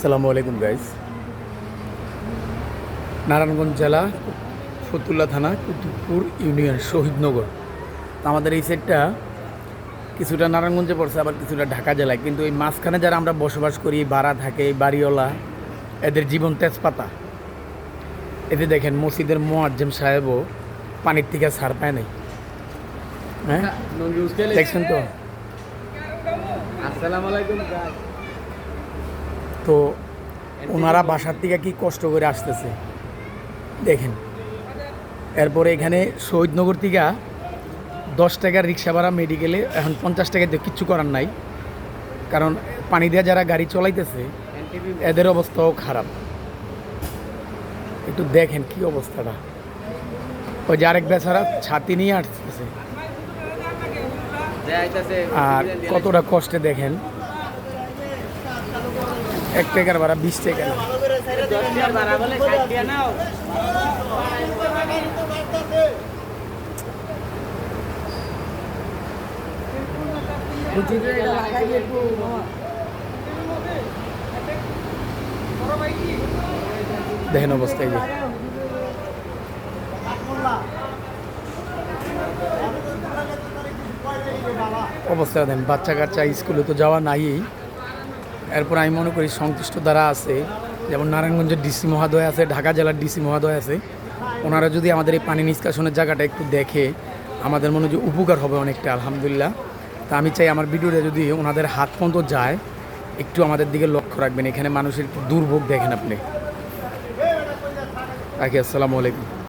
আসসালামু আলাইকুম গাইস। নারায়ণগঞ্জ জেলা ফতুল্লা থানা কুতুবপুর ইউনিয়ন শহীদনগর। তো আমাদের এই সাইডটা কিছুটা নারায়ণগঞ্জে পড়ছে, আবার কিছুটা ঢাকা জেলায়। কিন্তু এই মাঝখানে যারা আমরা বসবাস করি, ভাড়া থাকে, এই বাড়িওয়ালা, এদের জীবন তেজপাতা। এতে দেখেন মসজিদের মুয়াজ্জিম সাহেবও পানির থেকে ছাড় পায় নাই। হ্যাঁ, দেখছেন তো। আসসালামু আলাইকুম। তো ওনারা বাসার থেকে কি কষ্ট করে আসতেছে দেখেন। এরপরে এখানে শহীদনগর থেকে 10 টাকার রিক্সা ভাড়া মেডিকেলে, এখন 50 টাকা দিয়ে কিচ্ছু করার নাই, কারণ পানি দিয়ে যারা গাড়ি চলাইতেছে এদের অবস্থাও খারাপ। একটু দেখেন কি অবস্থাটা। ওই যে আরেক বেচারা ছাতি নিয়ে আসতেছে, আর কতটা কষ্টে দেখেন। 1 টাকার ভাড়া 20 টাকা। দেখেন অবস্থা। এই যে অবস্থা দেন, বাচ্চা কাচ্চা স্কুলে তো যাওয়া নাই। এরপর আমি মনে করি সংশ্লিষ্ট দ্বারা আছে, যেমন নারায়ণগঞ্জের ডিসি মহোদয় আছে, ঢাকা জেলার ডিসি মহোদয় আছে, ওনারা যদি আমাদের এই পানি নিষ্কাশনের জায়গাটা একটু দেখে আমাদের মনে যে উপকার হবে অনেকটা, আলহামদুলিল্লাহ। তা আমি চাই আমার ভিডিওটা যদি ওনাদের হাত পর্যন্ত যায়, একটু আমাদের দিকে লক্ষ্য রাখবেন। এখানে মানুষের একটু দুর্ভোগ দেখেন আপনি। আসসালামু আলাইকুম।